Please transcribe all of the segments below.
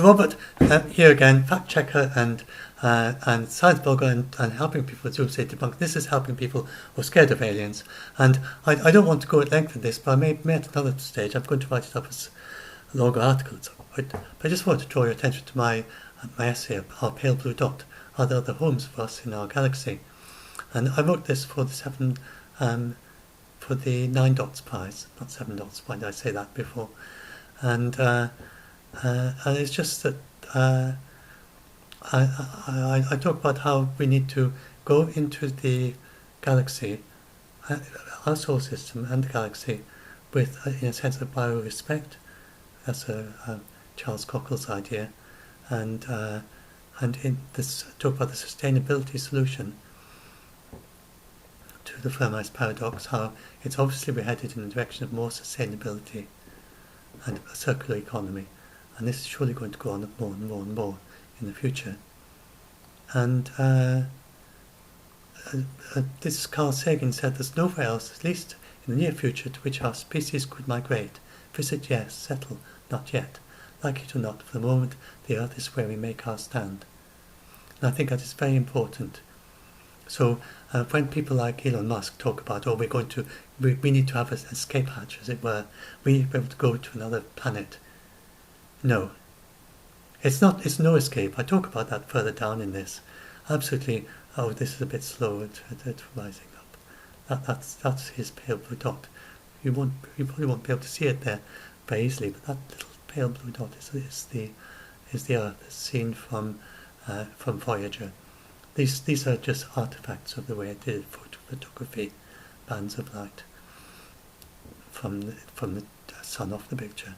Robert, here again, fact checker and science blogger and helping people with doomsday debunk. This is helping people who are scared of aliens. And I don't want to go at length with this, but I may at another stage. I'm going to write it up as a longer article at some point. But I just want to draw your attention to my essay, Our Pale Blue Dot. Are there other homes for us in our galaxy? And I wrote this for the 9 Dots Prize, not 7 Dots. Why did I say that before? And it's just that I talk about how we need to go into the galaxy, our solar system and the galaxy, with in a sense of bio-respect. That's Charles Cockle's idea, and in this talk about the sustainability solution to the Fermi's paradox. How it's obviously we're headed in the direction of more sustainability and a circular economy. And this is surely going to go on more and more and more in the future. And this is Carl Sagan said there's nowhere else, at least in the near future, to which our species could migrate. Visit, yes. Settle, not yet. Like it or not, for the moment, the Earth is where we make our stand. And I think that is very important. So when people like Elon Musk talk about, oh, we need to have an escape hatch, as it were, we need to be able to go to another planet. No, it's not. It's no escape. I talk about that further down in this. Absolutely. Oh, this is a bit slow at rising up. That's his pale blue dot. You probably won't be able to see it there very easily, but that little pale blue dot is the Earth as seen from Voyager. These are just artifacts of the way I did photography, bands of light from the sun off the picture.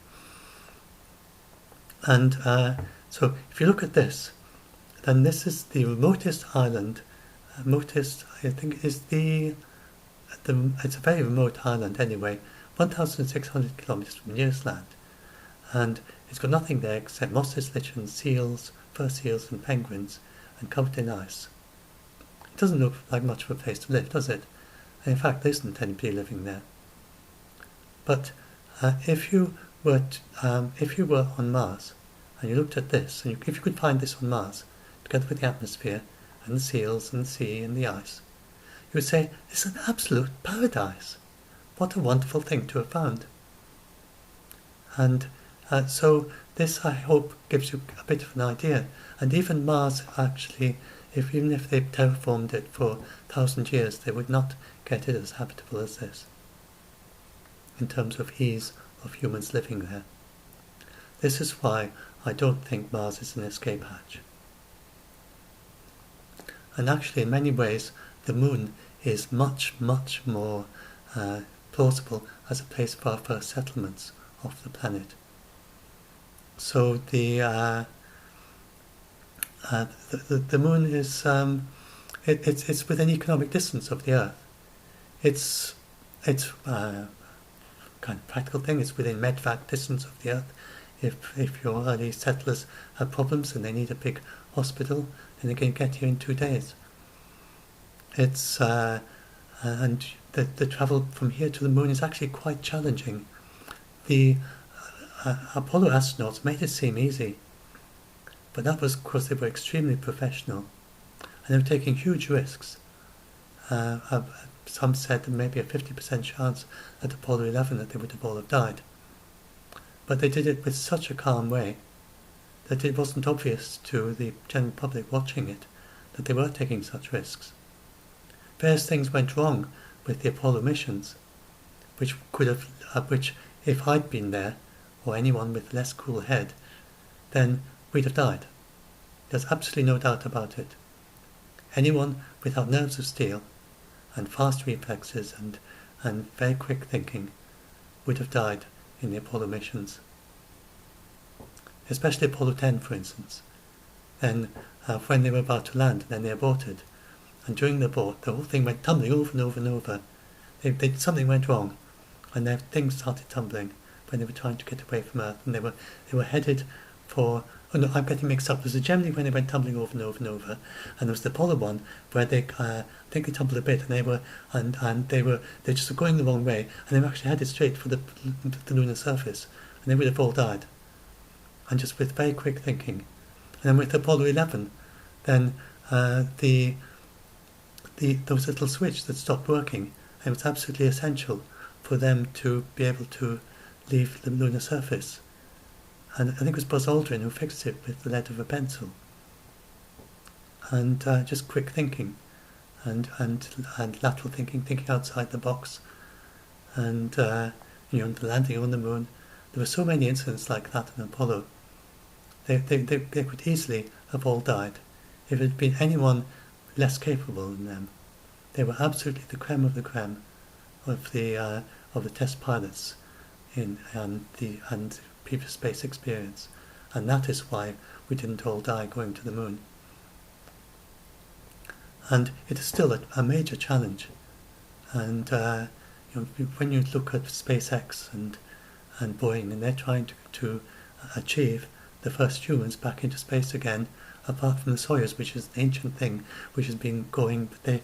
And so if you look at this, then this is the remotest island. Remotest, I think, is it's a very remote island anyway, 1,600 kilometers from the nearest land. And it's got nothing there except mosses, lichens, seals, fur seals and penguins, and covered in ice. It doesn't look like much of a place to live, does it? And in fact, there isn't anybody living there. But if you were on Mars and you looked at this, and if you could find this on Mars, together with the atmosphere and the seals and the sea and the ice, you would say, this is an absolute paradise. What a wonderful thing to have found. And so this, I hope, gives you a bit of an idea. And even Mars, actually, even if they terraformed it for 1,000 years, they would not get it as habitable as this, in terms of ease of humans living there. This is why I don't think Mars is an escape hatch. And actually, in many ways, the Moon is much, much more plausible as a place for our first settlements of the planet. So the Moon is it's within economic distance of the Earth. It's kind of practical thing. It's within medvac distance of the Earth. If your early settlers have problems and they need a big hospital, then they can get here in 2 days. It's and the travel from here to the Moon is actually quite challenging. The Apollo astronauts made it seem easy, but that was because they were extremely professional and they were taking huge risks. Some said that maybe a 50% chance at Apollo 11 that they would have all have died. But they did it with such a calm way that it wasn't obvious to the general public watching it that they were taking such risks. Various things went wrong with the Apollo missions, which if I'd been there, or anyone with a less cool head, then we'd have died. There's absolutely no doubt about it. Anyone without nerves of steel and fast reflexes and very quick thinking would have died in the Apollo missions. Especially Apollo 10, for instance. Then when they were about to land, then they aborted. And during the abort, the whole thing went tumbling over and over and over. Something went wrong, and their things started tumbling when they were trying to get away from Earth, and they were headed for. Oh no, I'm getting mixed up. There's a Gemini when they went tumbling over and over and over, and there was the Apollo one where they I think they tumbled a bit, and they just were going the wrong way, and they were actually headed straight for the lunar surface, and they would have all died. and just with very quick thinking. And then with Apollo 11, then there was a little switch that stopped working, and it was absolutely essential for them to be able to leave the lunar surface. And I think it was Buzz Aldrin who fixed it with the lead of a pencil. And just quick thinking, and lateral thinking outside the box, and the landing on the moon. There were so many incidents like that in Apollo. They could easily have all died if it had been anyone less capable than them. They were absolutely the creme of the creme of the test pilots and previous space experience, and that is why we didn't all die going to the moon. And it is still a major challenge. And when you look at SpaceX and Boeing, and they're trying to achieve the first humans back into space again, apart from the Soyuz, which is an ancient thing which has been going. The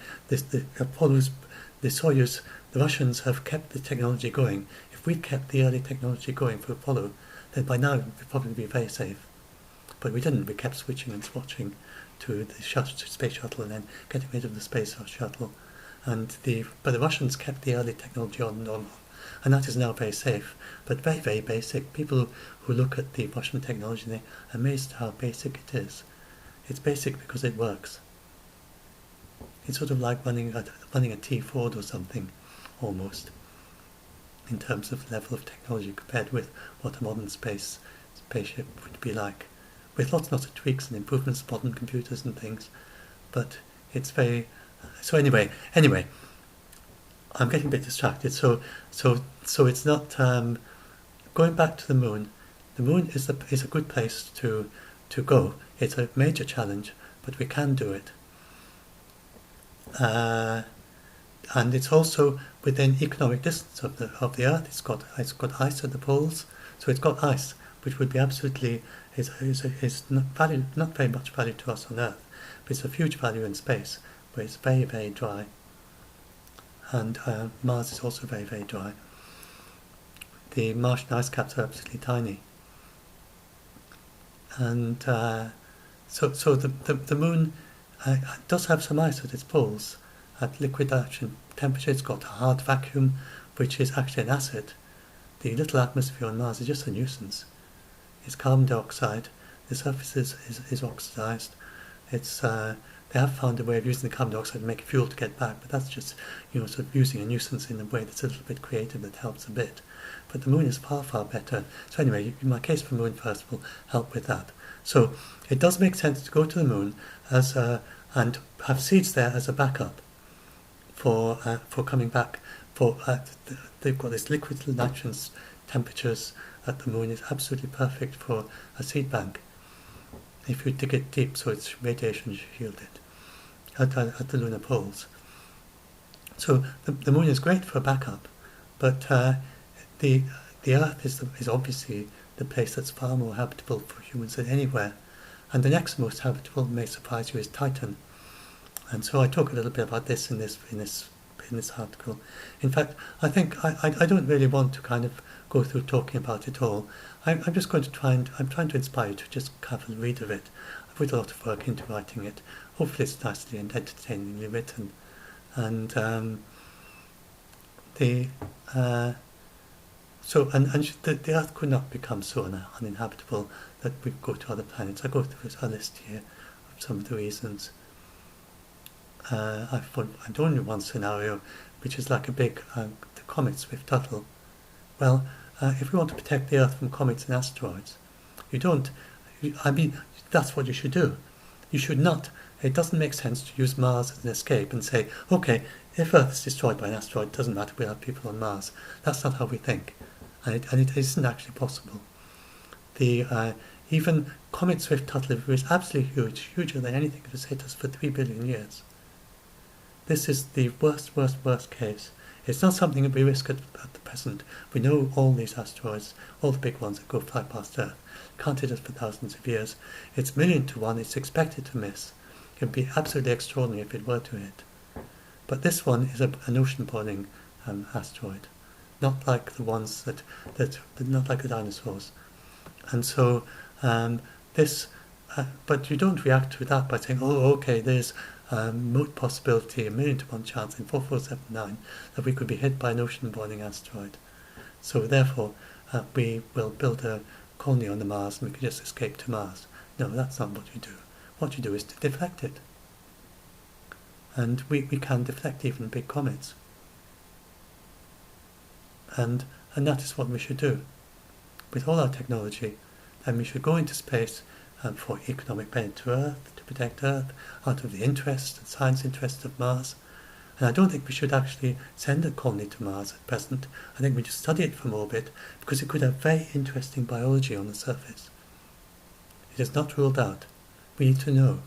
Soyuz, the Russians have kept the technology going. If we'd kept the early technology going for Apollo, then by now we'd probably be very safe. But we didn't. We kept switching and swatching to the space shuttle and then getting rid of the space shuttle. But the Russians kept the early technology on, and that is now very safe, but very, very basic. People who look at the Russian technology, they're amazed how basic it is. It's basic because it works. It's sort of like running a T Ford or something, almost, in terms of level of technology compared with what a modern spaceship would be like, with lots of tweaks and improvements, modern computers and things, but it's very... So anyway, I'm getting a bit distracted. So it's not going back to the moon. The moon is a good place to go. It's a major challenge, but we can do it. And it's also within economic distance of the Earth. It's got ice at the poles, so it's got ice, which would be absolutely is not very much value to us on Earth, but it's a huge value in space, where it's very, very dry. And Mars is also very, very dry. The Martian ice caps are absolutely tiny. And so the moon does have some ice at its poles. At liquid action temperature, it's got a hard vacuum, which is actually an acid. The little atmosphere on Mars is just a nuisance. It's carbon dioxide. The surface is oxidized. They have found a way of using the carbon dioxide to make fuel to get back, but that's just sort of using a nuisance in a way that's a little bit creative that helps a bit. But the moon is far, far better. So anyway, my case for moon first will help with that. So it does make sense to go to the moon and have seeds there as a backup for coming back. They've got this liquid nitrogen temperatures at the moon is absolutely perfect for a seed bank. If you dig it deep, so it's radiation shielded at the lunar poles. So the moon is great for backup, but the Earth is obviously the place that's far more habitable for humans than anywhere. And the next most habitable, may surprise you, is Titan. And so I talk a little bit about this in this article. In fact, I think I don't really want to kind of go through talking about it all. I'm just going to I'm trying to inspire you to just have a read of it. I've put a lot of work into writing it. Hopefully it's nicely and entertainingly written. And the Earth could not become so uninhabitable that we go to other planets. I go through a list here of some of the reasons. I've only one scenario, which is like a big the comet Swift-Tuttle. Well, if we want to protect the Earth from comets and asteroids, that's what you should do. You should not. It doesn't make sense to use Mars as an escape and say, okay, if Earth is destroyed by an asteroid, it doesn't matter, we'll have people on Mars. That's not how we think, and it isn't actually possible. Even comet Swift-Tuttle is absolutely huge, huger than anything that has hit us for 3 billion years. This is the worst case. It's not something that we risk at the present. We know all these asteroids, all the big ones that fly past Earth, can't hit us for thousands of years. It's 1,000,000 to 1. It's expected to miss. It would be absolutely extraordinary if it were to hit. But this one is an ocean-boiling asteroid, not like the ones not like the dinosaurs. And so This, but you don't react to that by saying, oh, okay, there's moot possibility, 1,000,000 to 1 chance in 4479 that we could be hit by an ocean-boiling asteroid. So therefore, we will build a colony on the Mars and we can just escape to Mars. No, that's not what you do. What you do is to deflect it. And we can deflect even big comets. And that is what we should do. With all our technology, then we should go into space for economic benefit to Earth, to protect Earth, out of the interest and science interest of Mars. And I don't think we should actually send a colony to Mars at present. I think we just study it from orbit because it could have very interesting biology on the surface. It is not ruled out. We need to know.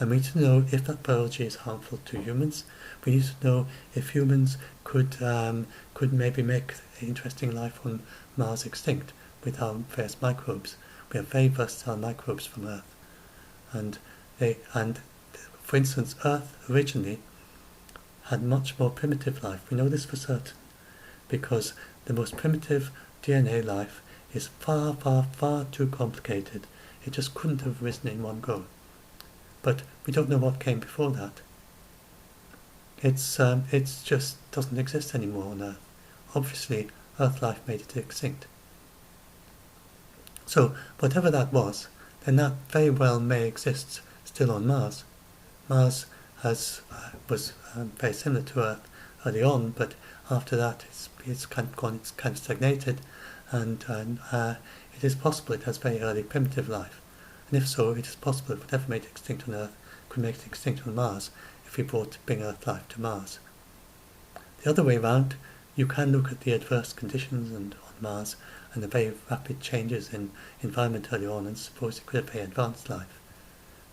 And we need to know if that biology is harmful to humans. We need to know if humans could maybe make interesting life on Mars extinct with our various microbes. We have very versatile microbes from Earth. And for instance, Earth originally had much more primitive life. We know this for certain because the most primitive DNA life is far, far, far too complicated. It just couldn't have arisen in one go. But we don't know what came before that. It's just doesn't exist anymore on Earth. Obviously, Earth life made it extinct. So, whatever that was, then that very well may exist still on Mars. Mars was very similar to Earth early on, but after that it's kind of stagnated, and it is possible it has very early primitive life. And if so, it is possible that whatever made it extinct on Earth could make it extinct on Mars if we bring Earth life to Mars. The other way around, you can look at the adverse conditions on Mars and the very rapid changes in environment early on and suppose it could have very advanced life.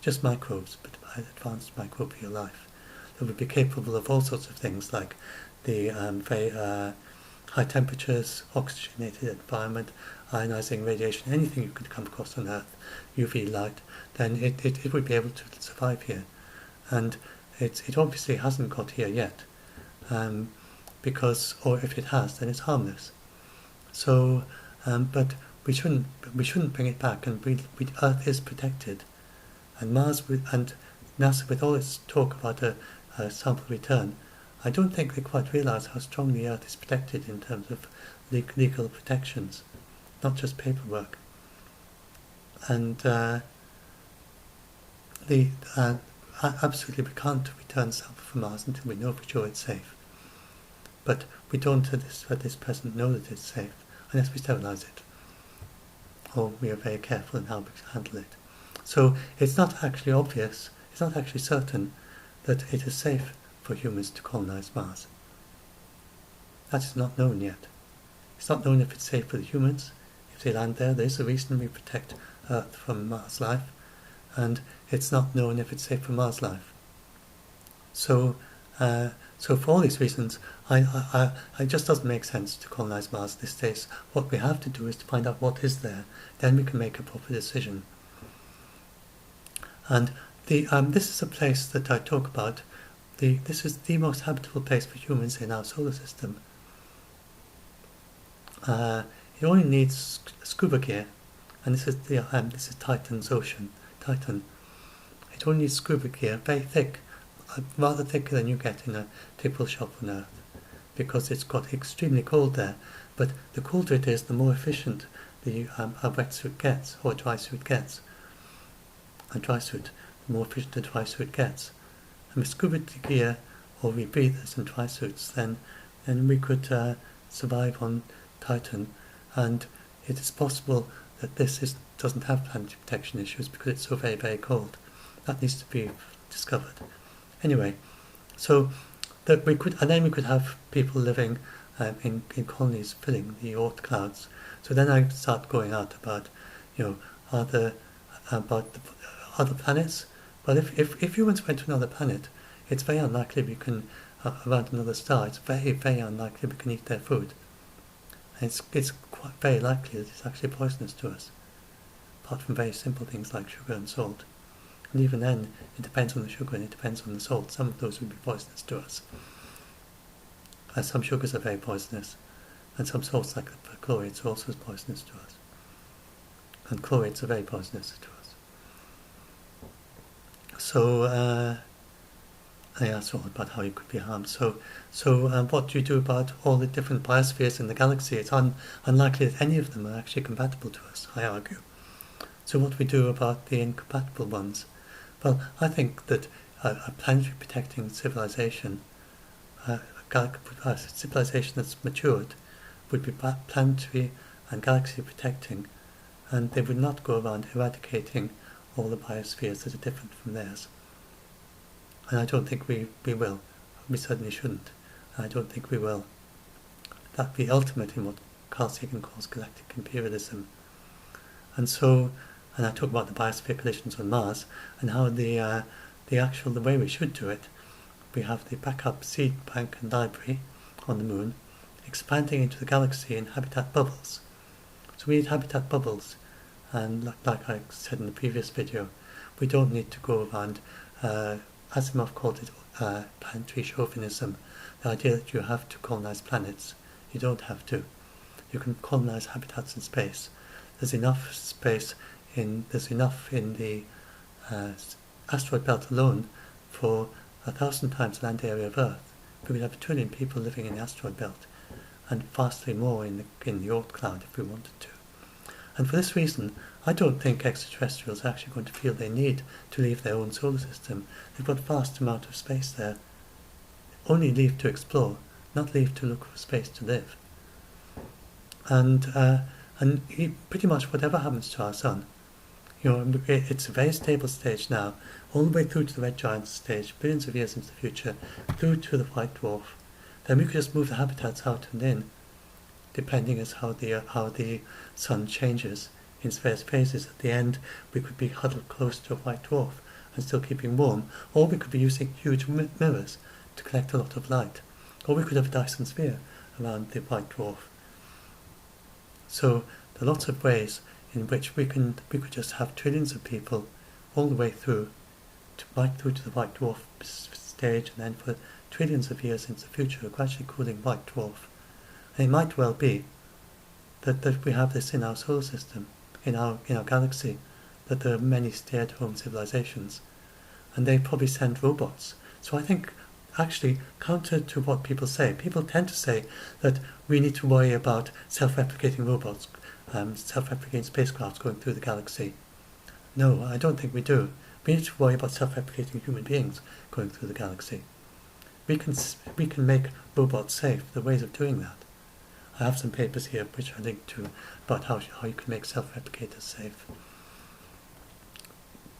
Just microbes, but advanced microbial life that would be capable of all sorts of things like the very high temperatures, oxygenated environment, ionizing radiation, anything you could come across on Earth, UV light, then it would be able to survive here. And it obviously hasn't got here yet, because, or if it has, then it's harmless. So, but we shouldn't bring it back, and Earth is protected. And Mars and NASA, with all its talk about a sample return, I don't think they quite realise how strongly Earth is protected in terms of legal protections, not just paperwork. And absolutely we can't return a sample from Mars until we know for sure it's safe. But we don't at this present know that it's safe unless we sterilise it, or we are very careful in how we handle it. So it's not actually obvious, it's not actually certain that it is safe for humans to colonise Mars. That is not known yet. It's not known if it's safe for the humans. If they land there, there's a reason we protect Earth from Mars life, and it's not known if it's safe for Mars life. So for all these reasons, it just doesn't make sense to colonise Mars at this stage. What we have to do is to find out what is there, then we can make a proper decision. And this is a place that I talk about. This is the most habitable place for humans in our solar system. It only needs scuba gear, and this is Titan's ocean. Titan. It only needs scuba gear, very thick, rather thicker than you get in a typical shop on Earth, because it's got extremely cold there. But the colder it is, the more efficient a wetsuit gets, or a dry suit gets. The more efficient a dry suit gets. And with scuba gear or rebreathers and dry suits, then we could survive on Titan. And it is possible that this doesn't have planetary protection issues because it's so very, very cold. That needs to be discovered. Anyway, so that we could have people living in colonies filling the Oort clouds. So then I start going out about, about the other planets. Well, if humans went to another planet, it's very unlikely we can, around another star, it's very, very unlikely we can eat their food. And it's quite very likely that it's actually poisonous to us, apart from very simple things like sugar and salt. And even then, it depends on the sugar and it depends on the salt. Some of those would be poisonous to us. Some sugars are very poisonous, and some salts like the perchlorates are also poisonous to us. and chlorates are very poisonous to us. So yeah, it's all about how you could be harmed. So what do you do about all the different biospheres in the galaxy? It's unlikely that any of them are actually compatible to us, I argue. So what do we do about the incompatible ones? Well, I think that a planetary protecting civilization, a civilization that's matured, would be planetary and galaxy protecting, and they would not go around eradicating all the biospheres that are different from theirs. And I don't think we will. We certainly shouldn't. I don't think we will. That'd be ultimate in what Carl Sagan calls galactic imperialism. And I talk about the biosphere collisions on Mars and how the way we should do it, we have the backup seed bank and library on the Moon, expanding into the galaxy in habitat bubbles. So we need habitat bubbles, and like I said in the previous video, we don't need to go around, Asimov called it planetary chauvinism, the idea that you have to colonize planets. You don't have to. You can colonize habitats in space. There's enough in the asteroid belt alone for 1,000 times the land area of Earth. We would have 1 trillion people living in the asteroid belt, and vastly more in the Oort cloud if we wanted to. And for this reason, I don't think extraterrestrials are actually going to feel they need to leave their own solar system. They've got a vast amount of space there. Only leave to explore, not leave to look for space to live. And pretty much whatever happens to our sun, it's a very stable stage now, all the way through to the red giant stage, billions of years into the future, through to the white dwarf. Then we could just move the habitats out and in, depending on how the sun changes in its various phases. At the end, we could be huddled close to a white dwarf and still keeping warm, or we could be using huge mirrors to collect a lot of light, or we could have a Dyson sphere around the white dwarf. So there are lots of ways in which we could just have trillions of people all the way through to the white dwarf stage, and then for trillions of years into the future, a gradually cooling white dwarf. And it might well be that we have this in our solar system, in our galaxy, that there are many stay-at-home civilizations, and they probably send robots. So I think, actually, counter to what people say, people tend to say that we need to worry about self-replicating robots, self-replicating spacecraft going through the galaxy. No, I don't think we do. We need to worry about self-replicating human beings going through the galaxy. We can make robots safe. There are ways of doing that. I have some papers here which I linked to about how you can make self-replicators safe.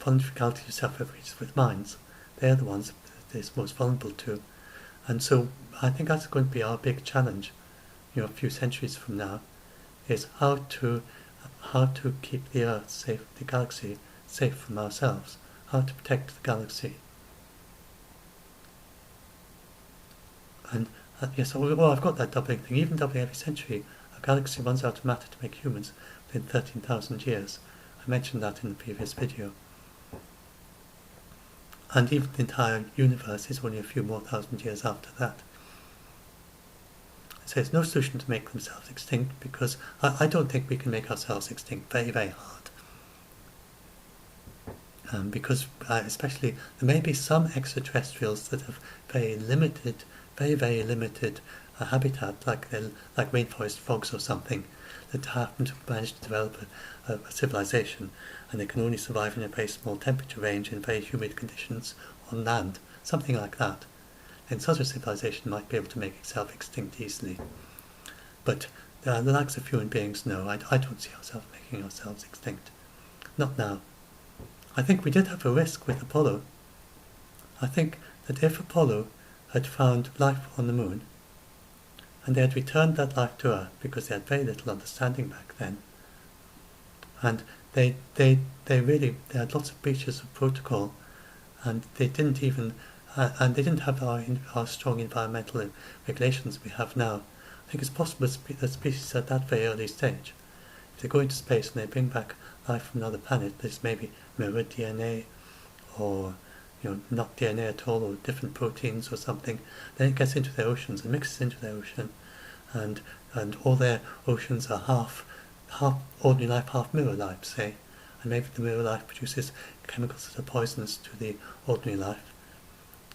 Vulnerability to self-replicators with mines, they're the ones that it's most vulnerable to. And so I think that's going to be our big challenge, a few centuries from now, is how to keep the Earth safe, the galaxy safe from ourselves, how to protect the galaxy. And yes, I've got that doubling thing. Even doubling every century, a galaxy runs out of matter to make humans within 13,000 years. I mentioned that in the previous video. And even the entire universe is only a few more thousand years after that. So it's no solution to make themselves extinct, because I don't think we can make ourselves extinct very, very hard. Because especially, there may be some extraterrestrials that have very, very limited habitat, like rainforest frogs or something, that happen to manage to develop a civilization, and they can only survive in a very small temperature range in very humid conditions on land, something like that. Then such a civilization might be able to make itself extinct easily. But the likes of human beings, no, I don't see ourselves making ourselves extinct. Not now. I think we did have a risk with Apollo. I think that if Apollo had found life on the Moon, and they had returned that life to Earth, because they had very little understanding back then, and they had lots of breaches of protocol, and they didn't have our strong environmental regulations we have now. I think it's possible that species at that very early stage, if they go into space and they bring back life from another planet, there's maybe mirrored DNA, or not DNA at all, or different proteins or something, then it gets into their oceans and mixes into their ocean, and all their oceans are half ordinary life, half mirror life, say, and maybe the mirror life produces chemicals that are poisonous to the ordinary life.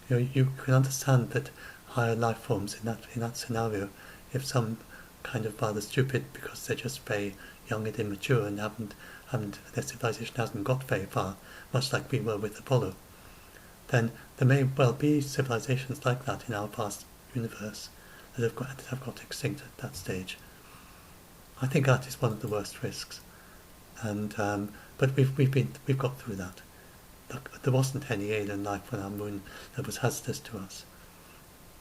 You can understand that higher life forms in that scenario, if some kind of rather stupid because they're just very young and immature and their civilization hasn't got very far, much like we were with Apollo, then there may well be civilizations like that in our vast universe that have got extinct at that stage. I think that is one of the worst risks, and but we've got through that. Look, there wasn't any alien life on our moon that was hazardous to us.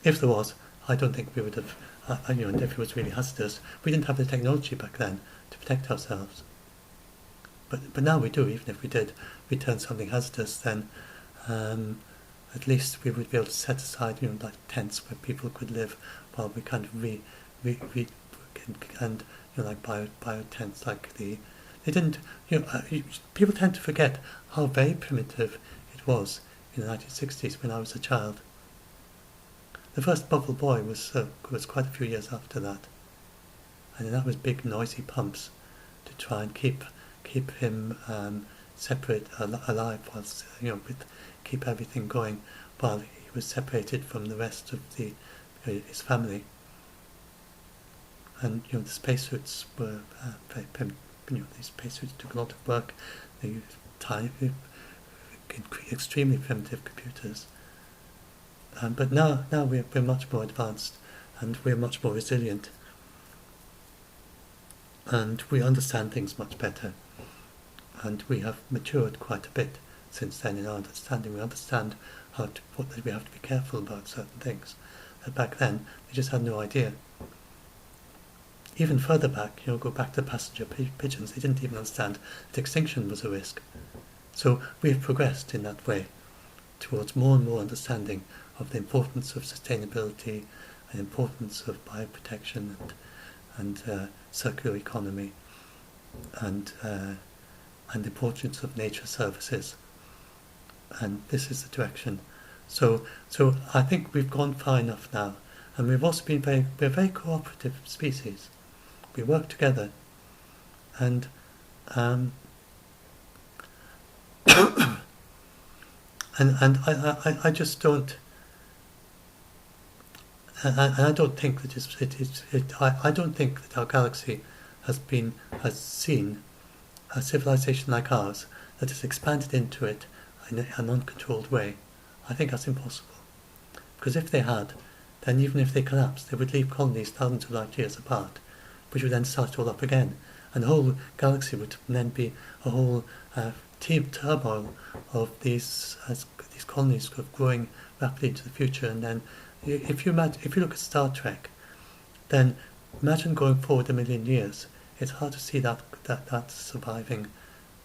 If there was, I don't think we would have. If it was really hazardous, we didn't have the technology back then to protect ourselves. But now we do. Even if we did return something hazardous, then at least we would be able to set aside, like tents where people could live while we kind of and like bio tents, like they didn't. People tend to forget how very primitive it was in the 1960s when I was a child. The first Bubble Boy was quite a few years after that, and that was big noisy pumps to try and keep him separate, alive, whilst keep everything going while he was separated from the rest of his family. And the spacesuits were very primitive. These spacesuits took a lot of work. They used tiny, extremely primitive computers. But now we're much more advanced, and we're much more resilient, and we understand things much better, and we have matured quite a bit since then in our understanding. We understand that we have to be careful about certain things. That back then they just had no idea. Even further back, go back to passenger pigeons. They didn't even understand that extinction was a risk. So we have progressed in that way towards more and more understanding of the importance of sustainability and importance of bioprotection and circular economy and the importance of nature services. And this is the direction. So I think we've gone far enough now, and we've also been we're a very cooperative species. We work together, and and I just don't. And I don't think that I don't think that our galaxy has seen a civilization like ours that has expanded into it in an uncontrolled way. I think that's impossible. Because if they had, then even if they collapsed, they would leave colonies thousands of light years apart, which would then start it all up again. And the whole galaxy would then be a whole turmoil of these colonies growing rapidly into the future. And then if you look at Star Trek, then imagine going forward 1 million years. It's hard to see that surviving,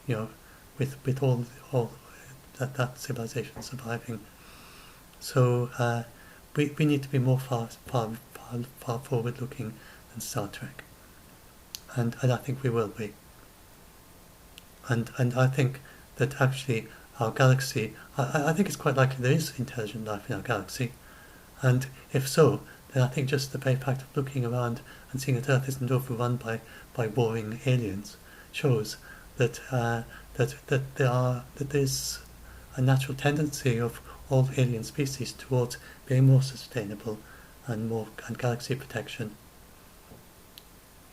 with all that civilization surviving. So we need to be more far forward looking than Star Trek, and I think we will be. And I think that actually our galaxy, I think it's quite likely there is intelligent life in our galaxy, and if so, then I think just the very fact of looking around and seeing that Earth isn't overrun by warring aliens shows that there's a natural tendency of all alien species towards being more sustainable and galaxy protection.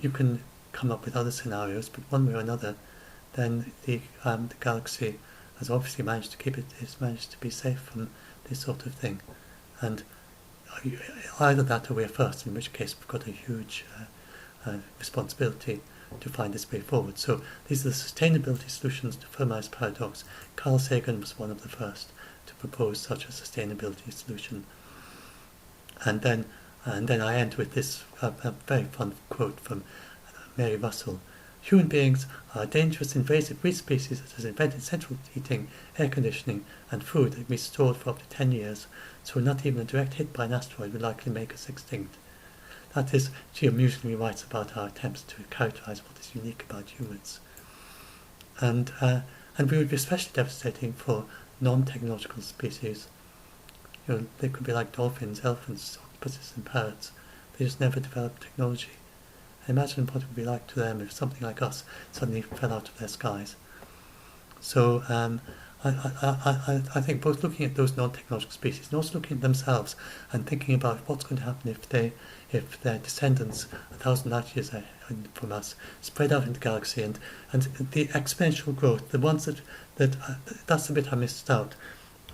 You can come up with other scenarios, but one way or another, then the galaxy has obviously managed to be safe from this sort of thing, and either that or we're first, in which case we've got a huge responsibility to find this way forward. So these are the sustainability solutions to Fermat's paradox. Carl Sagan was one of the first to propose such a sustainability solution. And then I end with this very fun quote from Mary Russell. Human beings are a dangerous invasive weed species that has invented central heating, air conditioning and food that can be stored for up to 10 years, so not even a direct hit by an asteroid would likely make us extinct. That is, she amusingly writes about our attempts to characterize what is unique about humans. And we would be especially devastating for non-technological species. They could be like dolphins, elephants, octopuses and parrots. They just never develop technology. Imagine what it would be like to them if something like us suddenly fell out of their skies. So I think both looking at those non-technological species and also looking at themselves and thinking about what's going to happen if their descendants 1,000 light years from us spread out into the galaxy, and the exponential growth, the ones that's the bit I missed out.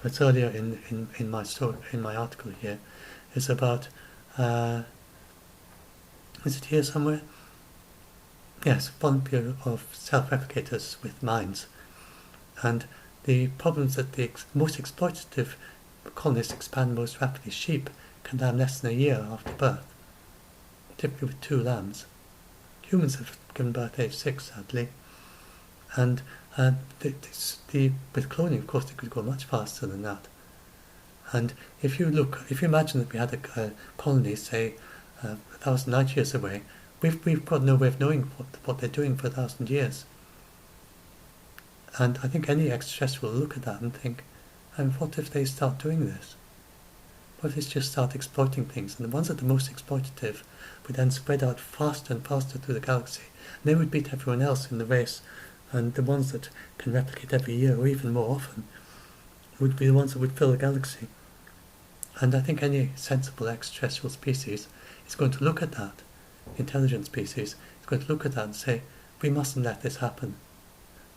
It's earlier in my story, in my article here, is about is it here somewhere? Yes, one period of self-replicators with minds, and the problems that the most exploitative colonists expand most rapidly. Sheep can lamb less than a year after birth, typically with 2 lambs. Humans have given birth at age 6, sadly, and with cloning, of course, they could go much faster than that. And if you imagine that we had a colony, say, 1,000 light years away, we've got no way of knowing what they're doing for 1,000 years. And I think any extraterrestrial will look at that and think, what if they start doing this? What if they just start exploiting things? And the ones that are the most exploitative would then spread out faster and faster through the galaxy. And they would beat everyone else in the race. And the ones that can replicate every year, or even more often, would be the ones that would fill the galaxy. And I think any sensible extraterrestrial species is going to look at that, intelligent species, is going to look at that and say, we mustn't let this happen.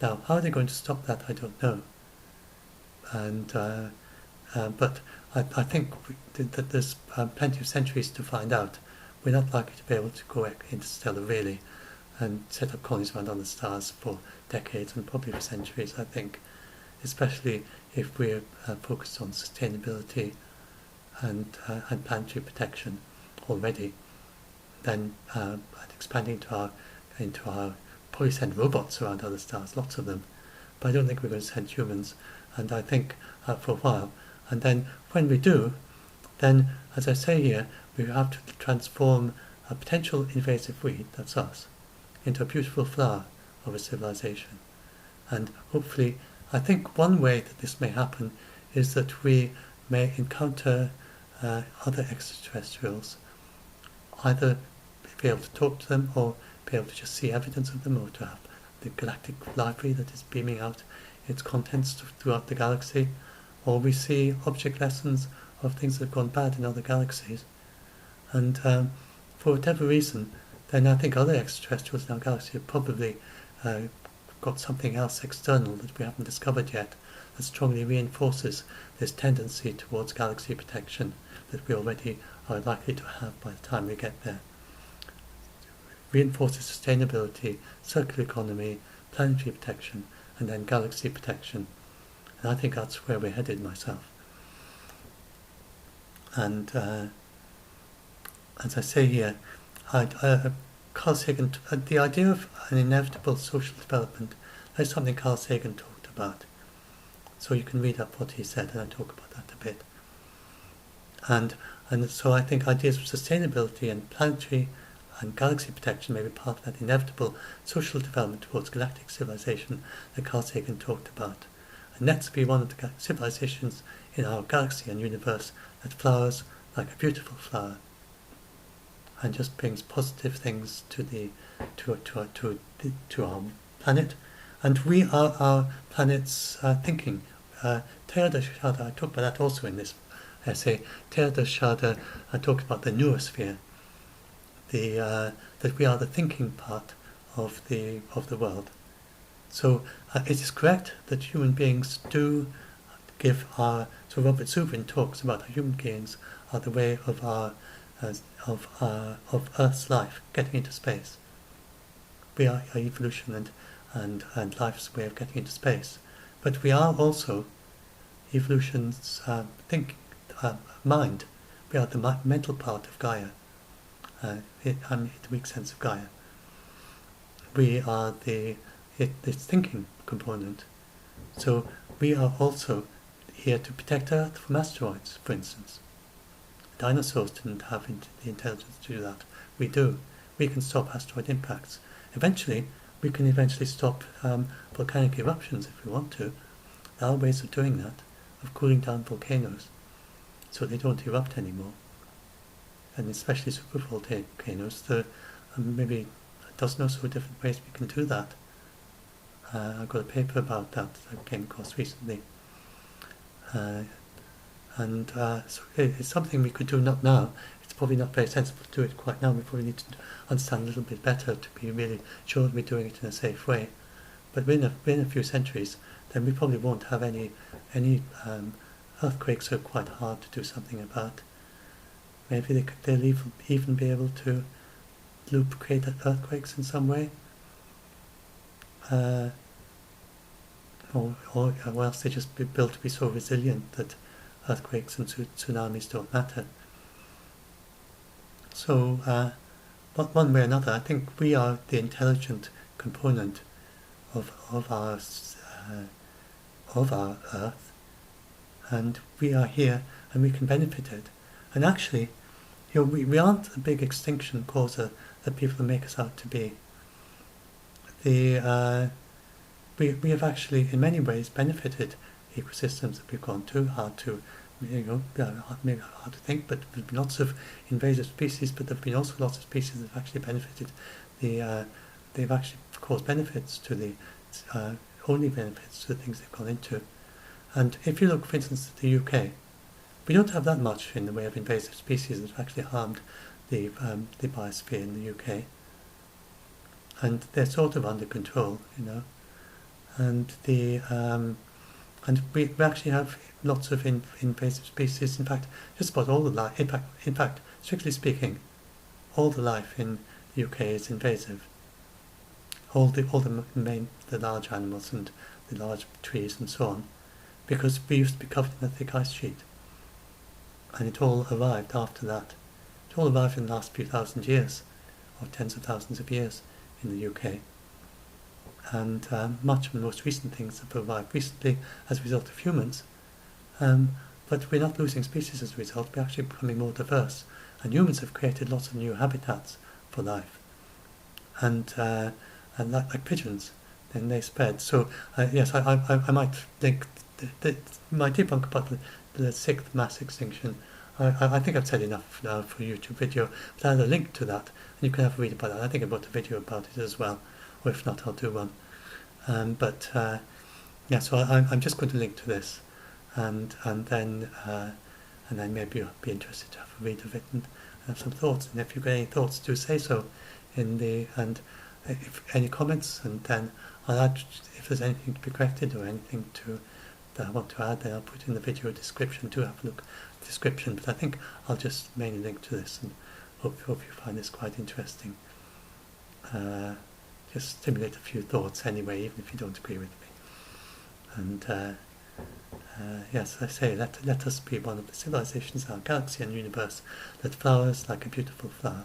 Now, how are they going to stop that, I don't know. And but I think that there's plenty of centuries to find out. We're not likely to be able to go interstellar, really, and set up colonies around other stars for decades and probably for centuries, I think, especially if we're focused on sustainability and planetary protection already. Then expanding into our probably send robots around other stars, lots of them, but I don't think we're going to send humans, and I think for a while. And then when we do, then, as I say here, we have to transform a potential invasive weed, that's us, into a beautiful flower of a civilization. And hopefully, I think one way that this may happen is that we may encounter other extraterrestrials, either be able to talk to them, or be able to just see evidence of them, or to have the galactic library that is beaming out its contents throughout the galaxy, or we see object lessons of things that have gone bad in other galaxies. And for whatever reason, then I think other extraterrestrials in our galaxy have probably got something else external that we haven't discovered yet that strongly reinforces this tendency towards galaxy protection that we already are likely to have by the time we get there. Reinforces sustainability, circular economy, planetary protection, and then galaxy protection. And I think that's where we're headed myself. And as I say here, Carl Sagan, the idea of an inevitable social development, that's something Carl Sagan talked about. So you can read up what he said, and I talk about that a bit. And so I think ideas of sustainability and planetary and galaxy protection may be part of that inevitable social development towards galactic civilization that Carl Sagan talked about. And let's be one of the civilizations in our galaxy and universe that flowers like a beautiful flower and just brings positive things to our planet. And we are our planet's thinking. Teilhard de Chardin, I talk about that also in this essay. Teilhard de Chardin talked about the noosphere, that we are the thinking part of the world. So it is correct that human beings do give so Robert Zubrin talks about how human beings are the way of Earth's life, getting into space. We are evolution and life's way of getting into space. But we are also evolution's mind. We are the mental part of Gaia. The weak sense of Gaia. We are the thinking component. So we are also here to protect Earth from asteroids, for instance. Dinosaurs didn't have the intelligence to do that. We do. We can stop asteroid impacts. We can stop volcanic eruptions if we want to. There are ways of doing that, of cooling down volcanoes so they don't erupt anymore. And especially supervolcanoes, and maybe a dozen or so different ways we can do that. I've got a paper about that I came across recently. So it's something we could do not now. It's probably not very sensible to do it quite now. We probably need to understand a little bit better to be really sure that we're doing it in a safe way. But within a few centuries, then we probably won't have any earthquakes are quite hard to do something about. Maybe they'll even be able to create earthquakes in some way. Or else they just be built to be so resilient that earthquakes and tsunamis don't matter. So, one way or another, I think we are the intelligent component of our Earth, and we are here, and we can benefit it. And actually, we aren't the big extinction causer that people make us out to be. We have actually, in many ways, benefited ecosystems that we've gone to. Hard to think, but there's been lots of invasive species, but there have been also lots of species that have actually benefited. They've actually caused benefits to only benefits to the things they've gone into. And if you look, for instance, at the UK, we don't have that much in the way of invasive species that have actually harmed the biosphere in the UK. And they're sort of under control, And we actually have lots of invasive species. In fact, just about all the life. In fact, strictly speaking, all the life in the UK is invasive. All the large animals and the large trees and so on, because we used to be covered in a thick ice sheet, and it all arrived after that. It all arrived in the last few thousand years, or tens of thousands of years, in the UK. And much of the most recent things have arrived recently as a result of humans. But we're not losing species as a result, we're actually becoming more diverse. And humans have created lots of new habitats for life. And like pigeons, then they spread. So, yes, I might link my debunk about the sixth mass extinction. I think I've said enough now for a YouTube video, but I have a link to that, and you can have a read about that. I think I wrote a video about it as well, or if not, I'll do one. So I'm just going to link to this, and then maybe you'll be interested to have a read of it and have some thoughts. And if you've got any thoughts, do say so if any comments, and then I'll add if there's anything to be corrected or anything that I want to add. Then I'll put in the video description. Do have a look at the description, but I think I'll just mainly link to this, and hope you find this quite interesting. Just stimulate a few thoughts anyway, even if you don't agree with me. And yes, I say, let us be one of the civilizations in our galaxy and universe that flowers like a beautiful flower.